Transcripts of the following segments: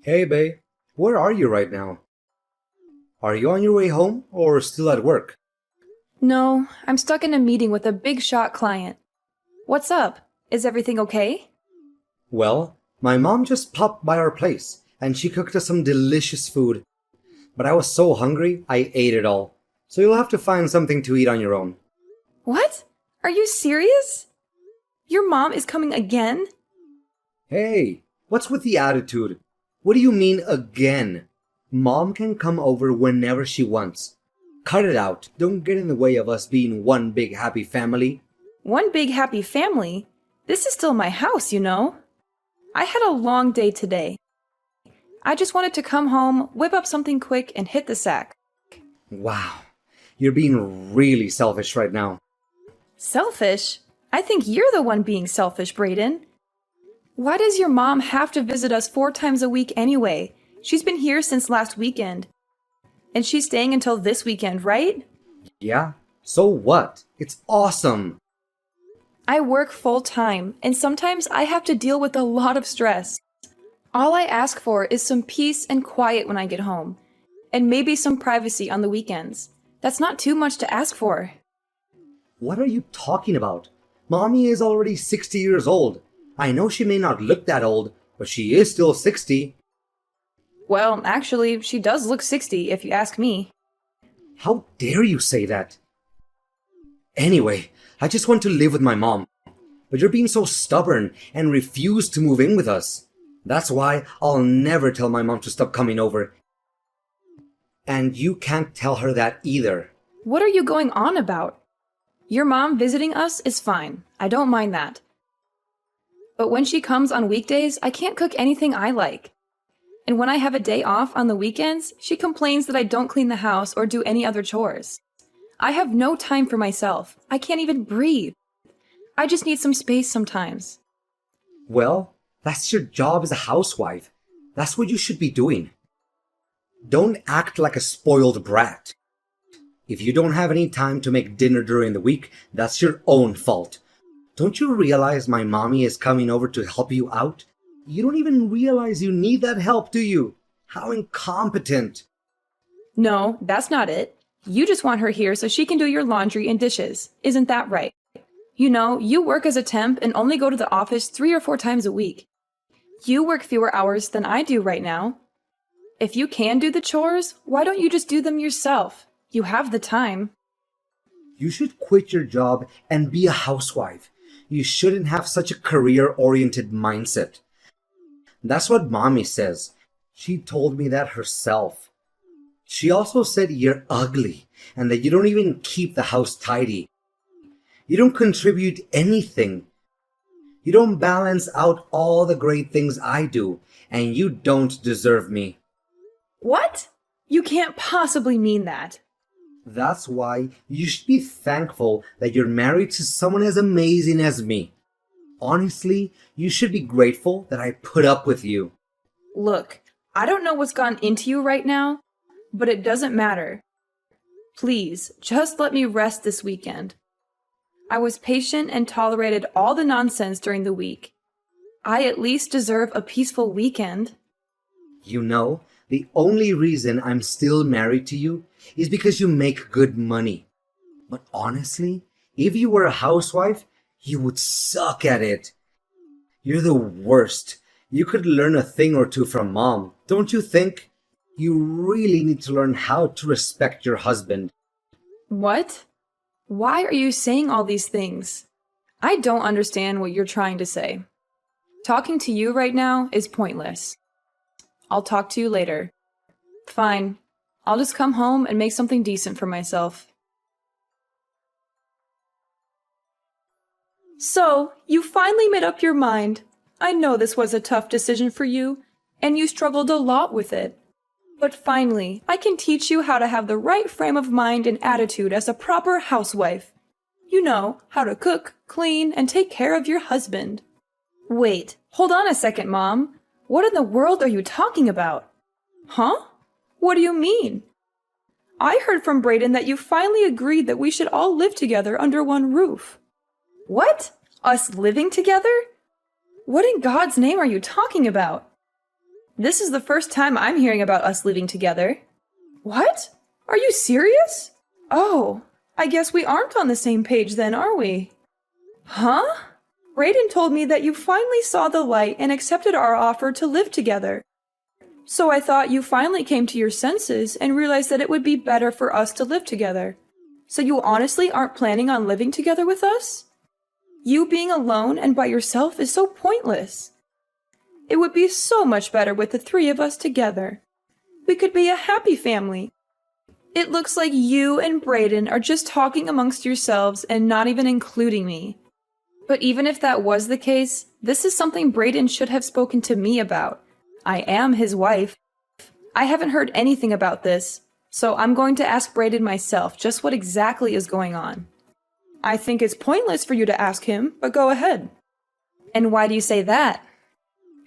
Hey, babe, where are you right now? Are you on your way home or still at work? No, I'm stuck in a meeting with a big shot client. What's up? Is everything okay? Well, my mom just popped by our place and she cooked us some delicious food, but I was so hungry I ate it all. So you'll have to find something to eat on your own. What? Are you serious? Your mom is coming again? Hey, what's with the attitude? What do you mean again? Mom can come over whenever she wants. Cut it out. Don't get in the way of us being one big happy family. One big happy family? This is still my house, you know. I had a long day today. I just wanted to come home, whip up something quick, and hit the sack. Wow, you're being really selfish right now. Selfish? I think you're the one being selfish, Brayden. Why does your mom have to visit us 4 times a week anyway? She's been here since last weekend. And she's staying until this weekend, right? Yeah? So what? It's awesome. I work full time, and sometimes I have to deal with a lot of stress. All I ask for is some peace and quiet when I get home, and maybe some privacy on the weekends. That's not too much to ask for. What are you talking about? Mommy is already 60 years old. I know she may not look that old, but she is still 60. Well, actually, she does look 60 if you ask me. How dare you say that? Anyway, I just want to live with my mom. But you're being so stubborn and refuse to move in with us. That's why I'll never tell my mom to stop coming over. And you can't tell her that either. What are you going on about? Your mom visiting us is fine. I don't mind that. But when she comes on weekdays, I can't cook anything I like. And when I have a day off on the weekends, she complains that I don't clean the house or do any other chores. I have no time for myself. I can't even breathe. I just need some space sometimes. Well, that's your job as a housewife. That's what you should be doing. Don't act like a spoiled brat. If you don't have any time to make dinner during the week, that's your own fault. Don't you realize my mommy is coming over to help you out? You don't even realize you need that help, do you? How incompetent. No, that's not it. You just want her here so she can do your laundry and dishes. Isn't that right? You know, you work as a temp and only go to the office 3 or 4 times a week. You work fewer hours than I do right now. If you can do the chores, why don't you just do them yourself? You have the time. You should quit your job and be a housewife. You shouldn't have such a career-oriented mindset. That's what mommy says. She told me that herself. She also said you're ugly and that you don't even keep the house tidy. You don't contribute anything. You don't balance out all the great things I do, and you don't deserve me. What? You can't possibly mean that. That's why you should be thankful that you're married to someone as amazing as me. Honestly, you should be grateful that I put up with you. Look, I don't know what's gone into you right now, but it doesn't matter. Please, just let me rest this weekend. I was patient and tolerated all the nonsense during the week. I at least deserve a peaceful weekend. You know, the only reason I'm still married to you is because you make good money. But honestly, if you were a housewife, you would suck at it. You're the worst. You could learn a thing or two from mom, don't you think? You really need to learn how to respect your husband. What? Why are you saying all these things? I don't understand what you're trying to say. Talking to you right now is pointless. I'll talk to you later. Fine. I'll just come home and make something decent for myself. So, you finally made up your mind. I know this was a tough decision for you, and you struggled a lot with it. But finally, I can teach you how to have the right frame of mind and attitude as a proper housewife. You know, how to cook, clean, and take care of your husband. Wait, hold on a second, Mom. What in the world are you talking about? Huh? What do you mean? I heard from Brayden that you finally agreed that we should all live together under one roof. What? Us living together? What in God's name are you talking about? This is the first time I'm hearing about us living together. What? Are you serious? Oh, I guess we aren't on the same page then, are we? Huh? Brayden told me that you finally saw the light and accepted our offer to live together. So I thought you finally came to your senses and realized that it would be better for us to live together. So you honestly aren't planning on living together with us? You being alone and by yourself is so pointless. It would be so much better with the three of us together. We could be a happy family. It looks like you and Brayden are just talking amongst yourselves and not even including me. But even if that was the case, this is something Brayden should have spoken to me about. I am his wife. I haven't heard anything about this, so I'm going to ask Brayden myself just what exactly is going on. I think it's pointless for you to ask him, but go ahead. And why do you say that?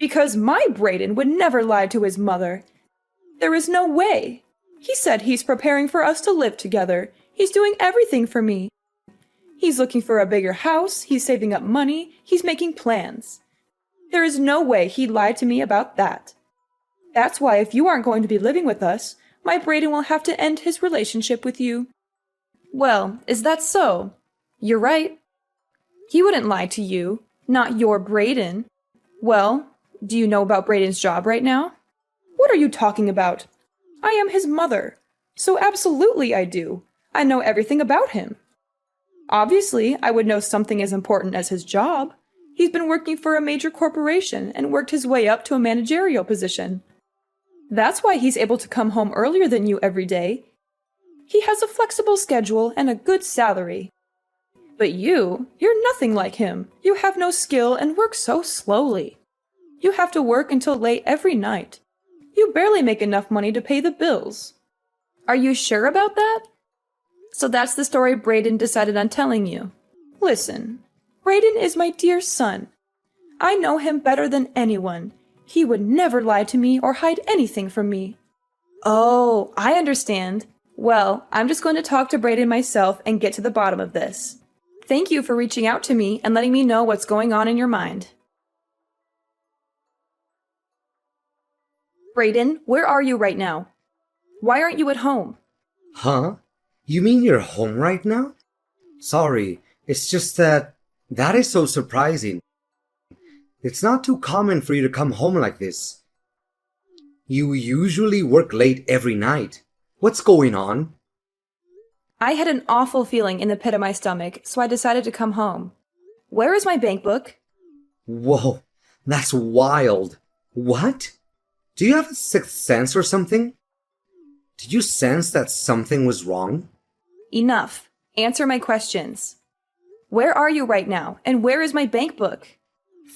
Because my Brayden would never lie to his mother. There is no way. He said he's preparing for us to live together. He's doing everything for me. He's looking for a bigger house, he's saving up money, he's making plans. There is no way he'd lie to me about that. That's why if you aren't going to be living with us, my Brayden will have to end his relationship with you. Well, is that so? You're right. He wouldn't lie to you, not your Brayden. Well, do you know about Brayden's job right now? What are you talking about? I am his mother, so absolutely I do. I know everything about him. Obviously, I would know something as important as his job. He's been working for a major corporation and worked his way up to a managerial position. That's why he's able to come home earlier than you every day. He has a flexible schedule and a good salary. But you're nothing like him. You have no skill and work so slowly. You have to work until late every night. You barely make enough money to pay the bills. Are you sure about that? So that's the story Brayden decided on telling you. Listen, Brayden is my dear son. I know him better than anyone. He would never lie to me or hide anything from me. Oh, I understand. Well, I'm just going to talk to Brayden myself and get to the bottom of this. Thank you for reaching out to me and letting me know what's going on in your mind. Brayden, where are you right now? Why aren't you at home? Huh? You mean you're home right now? Sorry, it's just that is so surprising. It's not too common for you to come home like this. You usually work late every night. What's going on? I had an awful feeling in the pit of my stomach, so I decided to come home. Where is my bank book? Whoa, that's wild. What? Do you have a sixth sense or something? Did you sense that something was wrong? Enough. Answer my questions. Where are you right now, and where is my bank book?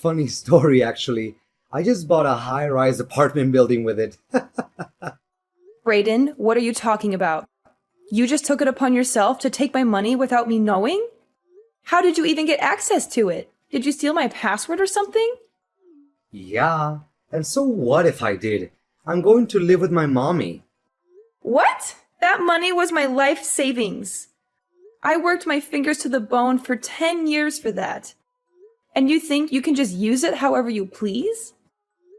Funny story, actually. I just bought a high-rise apartment building with it. Brayden, what are you talking about? You just took it upon yourself to take my money without me knowing? How did you even get access to it? Did you steal my password or something? Yeah, and so what if I did? I'm going to live with my mommy. What? That money was my life savings. I worked my fingers to the bone for 10 years for that. And you think you can just use it however you please?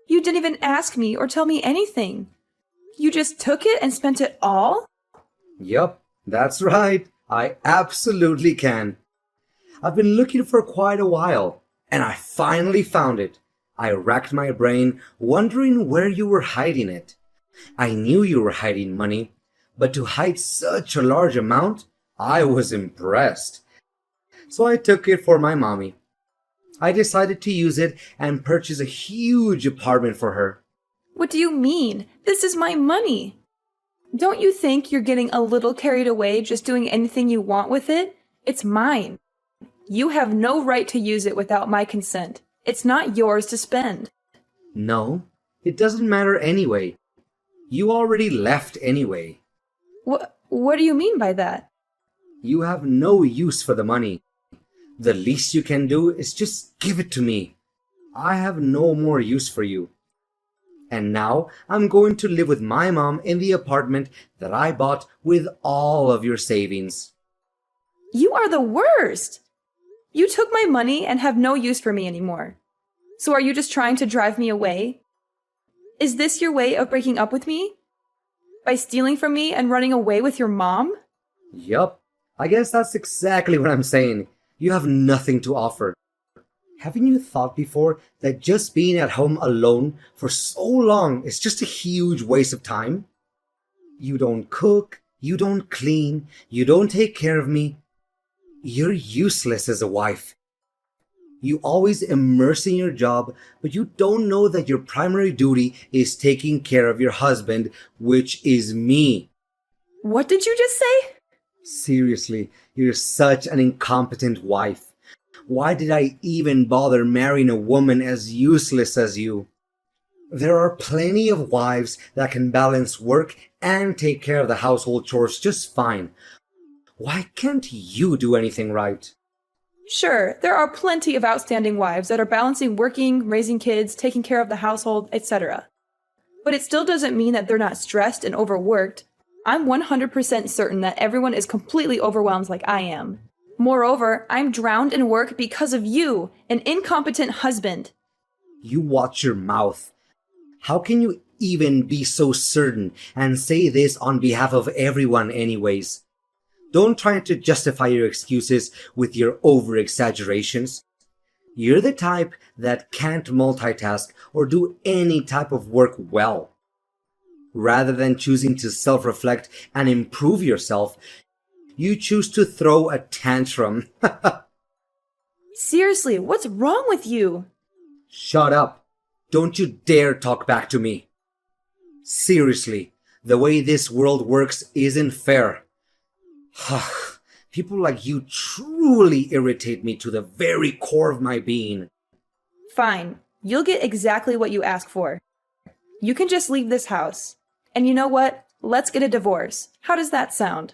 You didn't even ask me or tell me anything. You just took it and spent it all? Yup, that's right. I absolutely can. I've been looking for quite a while, and I finally found it. I racked my brain, wondering where you were hiding it. I knew you were hiding money, but to hide such a large amount, I was impressed. So I took it for my mommy. I decided to use it and purchase a huge apartment for her. What do you mean? This is my money. Don't you think you're getting a little carried away just doing anything you want with it? It's mine. You have no right to use it without my consent. It's not yours to spend. No, it doesn't matter anyway. You already left anyway. What do you mean by that? You have no use for the money. The least you can do is just give it to me. I have no more use for you. And now I'm going to live with my mom in the apartment that I bought with all of your savings. You are the worst! You took my money and have no use for me anymore. So are you just trying to drive me away? Is this your way of breaking up with me? By stealing from me and running away with your mom? Yup, I guess that's exactly what I'm saying. You have nothing to offer. Haven't you thought before that just being at home alone for so long is just a huge waste of time? You don't cook, you don't clean, you don't take care of me. You're useless as a wife. You always immerse in your job, but you don't know that your primary duty is taking care of your husband, which is me. What did you just say? Seriously, you're such an incompetent wife. Why did I even bother marrying a woman as useless as you? There are plenty of wives that can balance work and take care of the household chores just fine. Why can't you do anything right? Sure, there are plenty of outstanding wives that are balancing working, raising kids, taking care of the household, etc. But it still doesn't mean that they're not stressed and overworked. I'm 100% certain that everyone is completely overwhelmed like I am. Moreover, I'm drowned in work because of you, an incompetent husband. You watch your mouth. How can you even be so certain and say this on behalf of everyone anyways? Don't try to justify your excuses with your over-exaggerations. You're the type that can't multitask or do any type of work well. Rather than choosing to self-reflect and improve yourself, you choose to throw a tantrum. Seriously, what's wrong with you? Shut up. Don't you dare talk back to me. Seriously, the way this world works isn't fair. People like you truly irritate me to the very core of my being. Fine, you'll get exactly what you ask for. You can just leave this house. And you know what? Let's get a divorce. How does that sound?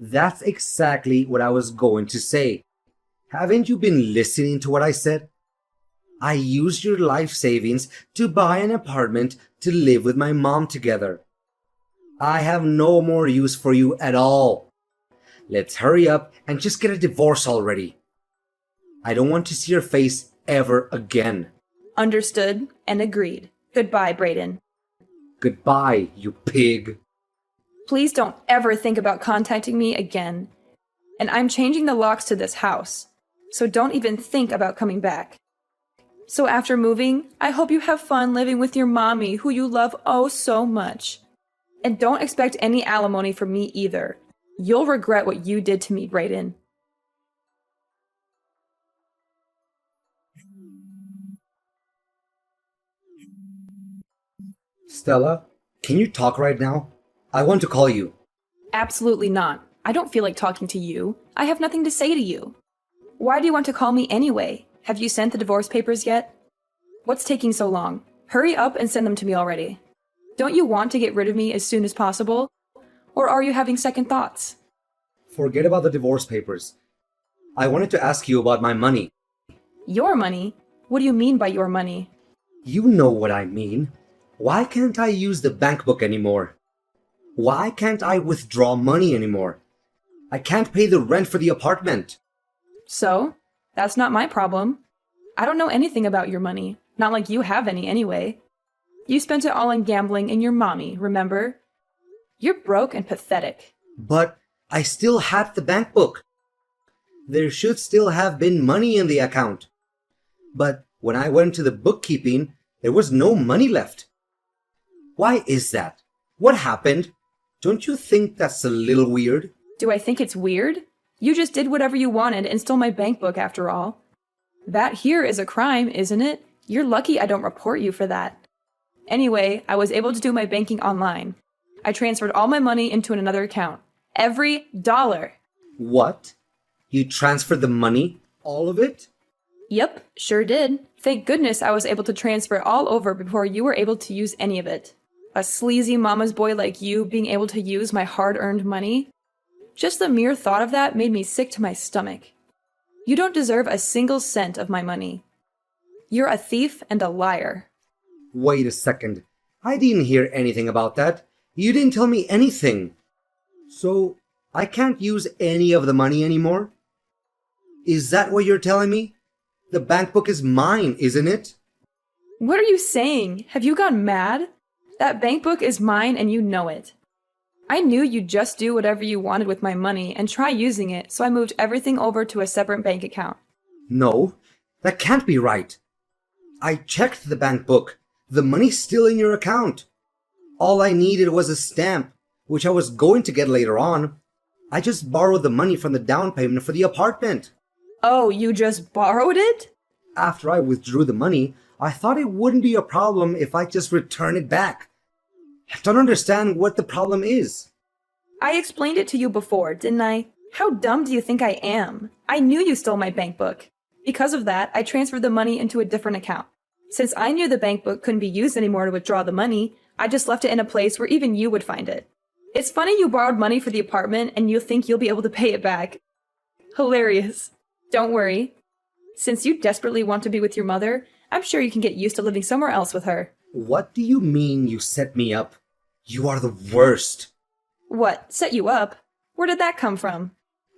That's exactly what I was going to say. Haven't you been listening to what I said? I used your life savings to buy an apartment to live with my mom together. I have no more use for you at all. Let's hurry up and just get a divorce already. I don't want to see your face ever again. Understood and agreed. Goodbye, Brayden. Goodbye, you pig. Please don't ever think about contacting me again. And I'm changing the locks to this house, so don't even think about coming back. So after moving, I hope you have fun living with your mommy, who you love oh so much. And don't expect any alimony from me either. You'll regret what you did to me, Brayden. Stella, can you talk right now? I want to call you. Absolutely not. I don't feel like talking to you. I have nothing to say to you. Why do you want to call me anyway? Have you sent the divorce papers yet? What's taking so long? Hurry up and send them to me already. Don't you want to get rid of me as soon as possible? Or are you having second thoughts? Forget about the divorce papers. I wanted to ask you about my money. Your money? What do you mean by your money? You know what I mean. Why can't I use the bank book anymore? Why can't I withdraw money anymore? I can't pay the rent for the apartment. So, that's not my problem. I don't know anything about your money. Not like you have any anyway. You spent it all on gambling and your mommy, remember? You're broke and pathetic. But I still had the bank book. There should still have been money in the account. But when I went to the bookkeeping, there was no money left. Why is that? What happened? Don't you think that's a little weird? Do I think it's weird? You just did whatever you wanted and stole my bank book after all. That here is a crime, isn't it? You're lucky I don't report you for that. Anyway, I was able to do my banking online. I transferred all my money into another account. Every dollar. What? You transferred the money? All of it? Yep, sure did. Thank goodness I was able to transfer it all over before you were able to use any of it. A sleazy mama's boy like you being able to use my hard-earned money? Just the mere thought of that made me sick to my stomach. You don't deserve a single cent of my money. You're a thief and a liar. Wait a second. I didn't hear anything about that. You didn't tell me anything. So, I can't use any of the money anymore? Is that what you're telling me? The bank book is mine, isn't it? What are you saying? Have you gone mad? That bank book is mine and you know it. I knew you'd just do whatever you wanted with my money and try using it, so I moved everything over to a separate bank account. No, that can't be right. I checked the bank book. The money's still in your account. All I needed was a stamp, which I was going to get later on. I just borrowed the money from the down payment for the apartment. Oh, you just borrowed it? After I withdrew the money, I thought it wouldn't be a problem if I just return it back. I don't understand what the problem is. I explained it to you before, didn't I? How dumb do you think I am? I knew you stole my bank book. Because of that, I transferred the money into a different account. Since I knew the bank book couldn't be used anymore to withdraw the money, I just left it in a place where even you would find it. It's funny you borrowed money for the apartment and you think you'll be able to pay it back. Hilarious. Don't worry. Since you desperately want to be with your mother, I'm sure you can get used to living somewhere else with her. What do you mean you set me up? You are the worst. What, set you up? Where did that come from?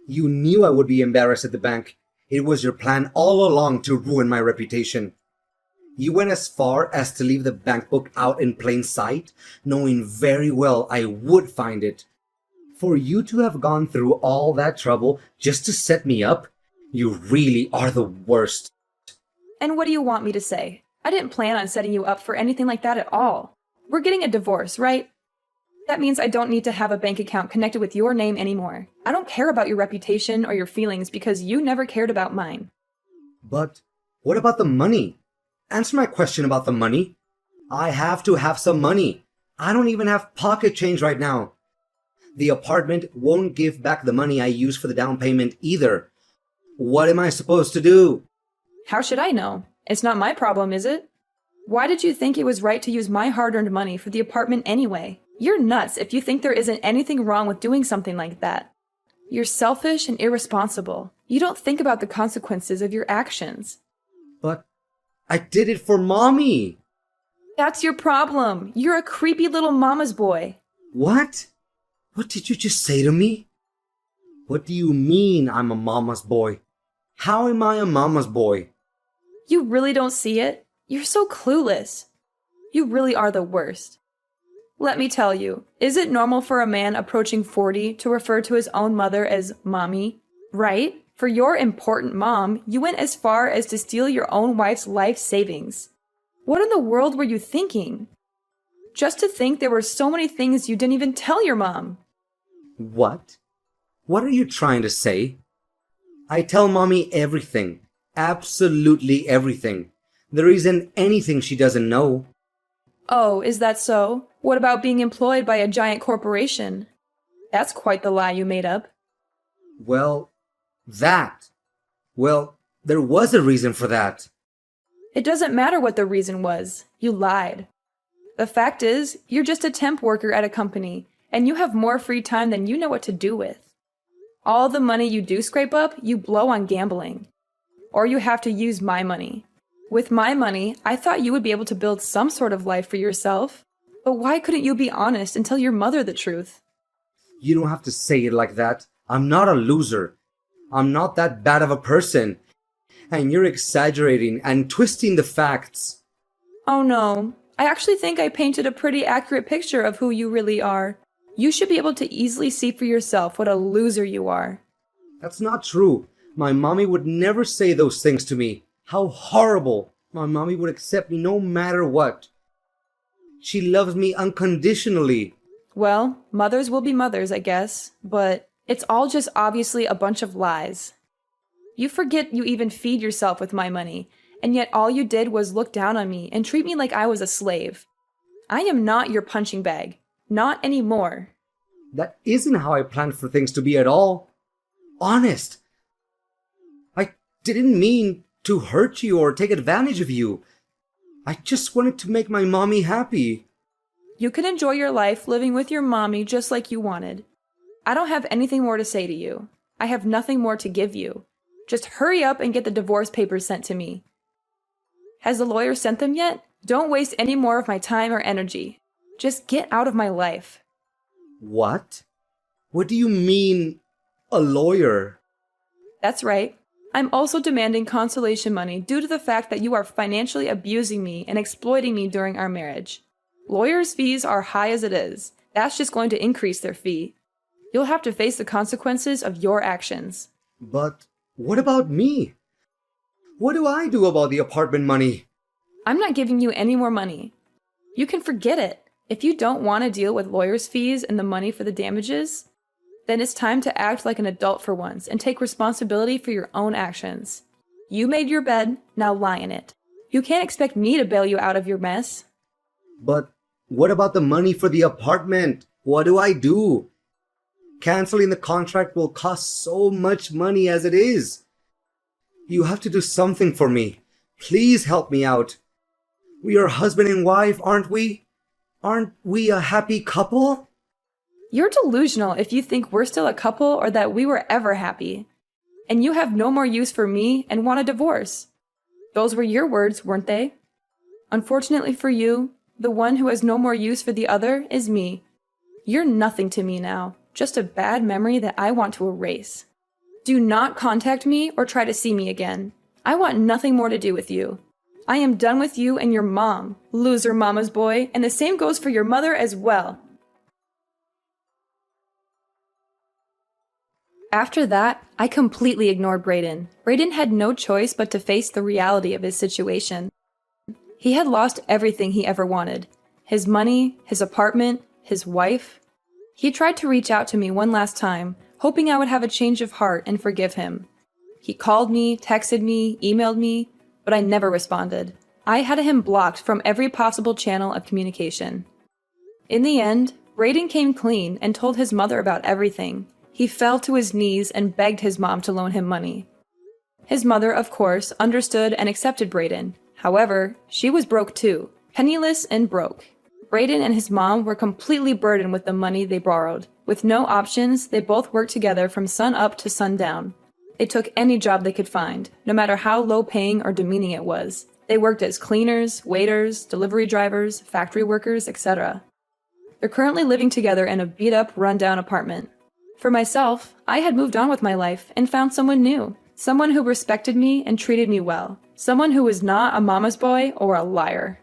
You knew I would be embarrassed at the bank. It was your plan all along to ruin my reputation. You went as far as to leave the bank book out in plain sight, knowing very well I would find it. For you to have gone through all that trouble just to set me up, you really are the worst. And what do you want me to say? I didn't plan on setting you up for anything like that at all. We're getting a divorce, right? That means I don't need to have a bank account connected with your name anymore. I don't care about your reputation or your feelings because you never cared about mine. But what about the money? Answer my question about the money. I have to have some money. I don't even have pocket change right now. The apartment won't give back the money I used for the down payment either. What am I supposed to do? How should I know? It's not my problem, is it? Why did you think it was right to use my hard-earned money for the apartment anyway? You're nuts if you think there isn't anything wrong with doing something like that. You're selfish and irresponsible. You don't think about the consequences of your actions. But I did it for Mommy. That's your problem. You're a creepy little mama's boy. What? What did you just say to me? What do you mean I'm a mama's boy? How am I a mama's boy? You really don't see it? You're so clueless. You really are the worst. Let me tell you, is it normal for a man approaching 40 to refer to his own mother as mommy? Right? For your important mom, you went as far as to steal your own wife's life savings. What in the world were you thinking? Just to think there were so many things you didn't even tell your mom. What? What are you trying to say? I tell Mommy everything. Absolutely everything. There isn't anything she doesn't know. Oh, is that so? What about being employed by a giant corporation? That's quite the lie you made up. Well, there was a reason for that. It doesn't matter what the reason was. You lied. The fact is, you're just a temp worker at a company, and you have more free time than you know what to do with. All the money you do scrape up, you blow on gambling. Or you have to use my money. With my money, I thought you would be able to build some sort of life for yourself. But why couldn't you be honest and tell your mother the truth? You don't have to say it like that. I'm not a loser. I'm not that bad of a person. And you're exaggerating and twisting the facts. Oh no, I actually think I painted a pretty accurate picture of who you really are. You should be able to easily see for yourself what a loser you are. That's not true. My mommy would never say those things to me. How horrible! My mommy would accept me no matter what. She loves me unconditionally. Well, mothers will be mothers, I guess, but it's all just obviously a bunch of lies. You forget you even feed yourself with my money, and yet all you did was look down on me and treat me like I was a slave. I am not your punching bag. Not anymore. That isn't how I planned for things to be at all. Honest. I didn't mean to hurt you or take advantage of you. I just wanted to make my mommy happy. You can enjoy your life living with your mommy just like you wanted. I don't have anything more to say to you. I have nothing more to give you. Just hurry up and get the divorce papers sent to me. Has the lawyer sent them yet? Don't waste any more of my time or energy. Just get out of my life. What? What do you mean, a lawyer? That's right. I'm also demanding consolation money due to the fact that you are financially abusing me and exploiting me during our marriage. Lawyers' fees are high as it is. That's just going to increase their fee. You'll have to face the consequences of your actions. But what about me? What do I do about the apartment money? I'm not giving you any more money. You can forget it. If you don't want to deal with lawyers' fees and the money for the damages, then it's time to act like an adult for once and take responsibility for your own actions. You made your bed, now lie in it. You can't expect me to bail you out of your mess. But what about the money for the apartment? What do I do? Canceling the contract will cost so much money as it is. You have to do something for me. Please help me out. We are husband and wife, aren't we? Aren't we a happy couple? You're delusional if you think we're still a couple or that we were ever happy. And you have no more use for me and want a divorce. Those were your words, weren't they? Unfortunately for you, the one who has no more use for the other is me. You're nothing to me now, just a bad memory that I want to erase. Do not contact me or try to see me again. I want nothing more to do with you. I am done with you and your mom, loser mama's boy, and the same goes for your mother as well. After that, I completely ignored Brayden. Brayden had no choice but to face the reality of his situation. He had lost everything he ever wanted. His money, his apartment, his wife. He tried to reach out to me one last time, hoping I would have a change of heart and forgive him. He called me, texted me, emailed me, but I never responded. I had him blocked from every possible channel of communication. In the end, Brayden came clean and told his mother about everything. He fell to his knees and begged his mom to loan him money. His mother, of course, understood and accepted Brayden. However, she was broke too, penniless and broke. Brayden and his mom were completely burdened with the money they borrowed. With no options, they both worked together from sun up to sundown. They took any job they could find, no matter how low-paying or demeaning it was. They worked as cleaners, waiters, delivery drivers, factory workers, etc. They're currently living together in a beat-up, run-down apartment. For myself, I had moved on with my life and found someone new. Someone who respected me and treated me well. Someone who was not a mama's boy or a liar.